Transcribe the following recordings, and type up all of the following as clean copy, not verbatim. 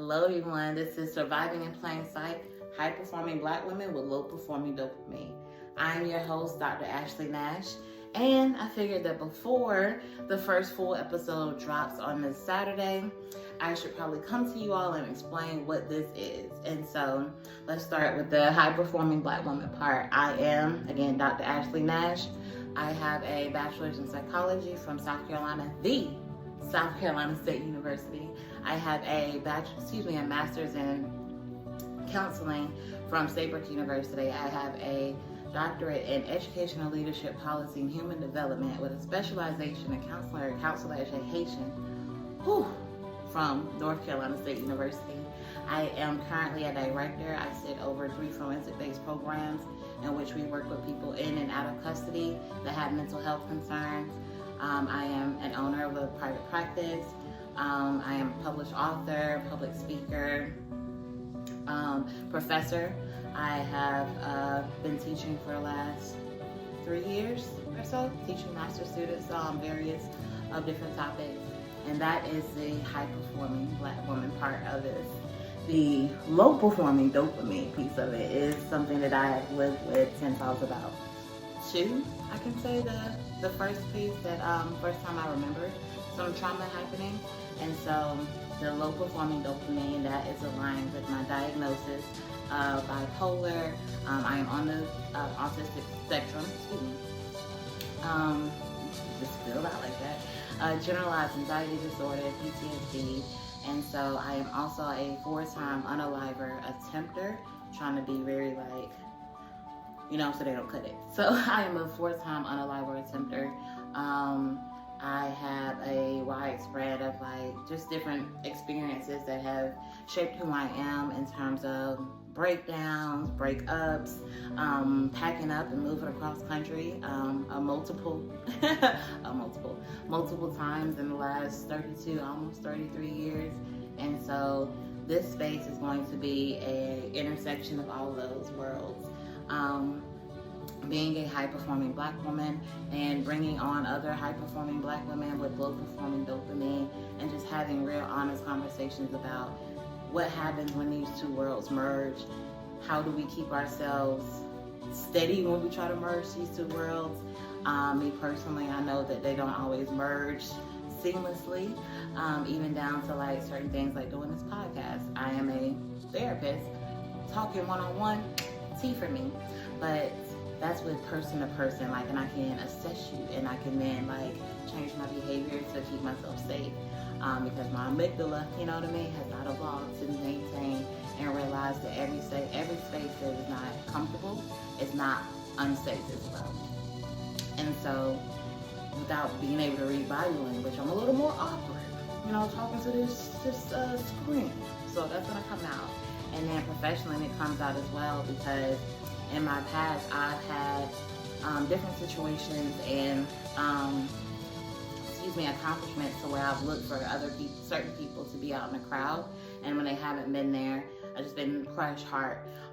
Hello everyone, this is Surviving in Plain Sight, High Performing Black Women with Low Performing Dopamine. I am your host, Dr. Ashley Nash, and I figured that before the first full episode drops on this Saturday, I should probably come to you all and explain what this is. And so let's start with the High Performing Black Woman part. I am, again, Dr. Ashley Nash. I have a bachelor's in psychology from South Carolina State University. I have a master's in counseling from Saybrook University. I have a doctorate in educational leadership policy and human development with a specialization in counselor education from North Carolina State University. I am currently a director. I sit over 3 forensic-based programs in which we work with people in and out of custody that have mental health concerns. I am an owner of a private practice. I am a published author, public speaker, professor. I have been teaching for the last 3 years or so, teaching master students on various different topics. And that is the high-performing Black woman part of this. The low-performing dopamine piece of it is something that I have lived with since I was about 2. I can say the first piece that first time I remembered some trauma happening. And so the low-performing dopamine, that is aligned with my diagnosis of bipolar. I am on the autistic spectrum, just spilled out like that. Generalized anxiety disorder, PTSD. And so I am also a 4-time unaliver attempter, trying to be very so they don't cut it. So I am a 4-time unaliver attempter. I have a wide spread of just different experiences that have shaped who I am in terms of breakdowns, breakups, packing up and moving across country, multiple times in the last 32, almost 33 years. And so this space is going to be an intersection of all of those worlds. Being a high-performing Black woman and bringing on other high-performing Black women with low-performing dopamine, and just having real honest conversations about what happens when these two worlds merge. How do we keep ourselves steady when we try to merge these two worlds? Me personally, I know that they don't always merge seamlessly, even down to certain things like doing this podcast. I am a therapist, talking one-on-one, tea for me, but that's with person to person, and I can assess you, and I can then change my behavior to keep myself safe, because my amygdala, has not evolved to maintain and realize that every space that is not comfortable is not unsafe as well. And so, without being able to read body language, I'm a little more awkward, talking to this screen. So that's gonna come out, and then professionally it comes out as well, because in my past, I've had different situations and accomplishments to where I've looked for certain people to be out in the crowd, and when they haven't been there, I've just been crushed,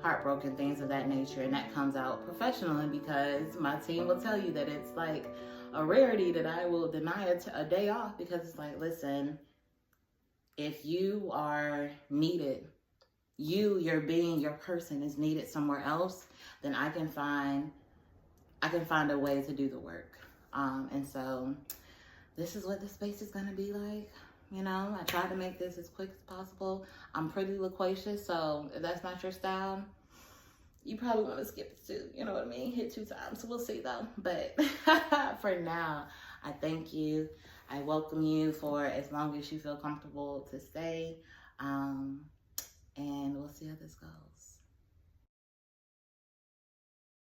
heartbroken, things of that nature. And that comes out professionally, because my team will tell you that it's a rarity that I will deny a day off, because it's listen, if you are needed, your being, your person is needed somewhere else, then I can find a way to do the work. And so this is what the space is gonna be like. I tried to make this as quick as possible. I'm pretty loquacious, so if that's not your style, you probably want to skip it too. You know what I mean? Hit 2 times. So we'll see though. But for now, I thank you. I welcome you for as long as you feel comfortable to stay. And we'll see how this goes.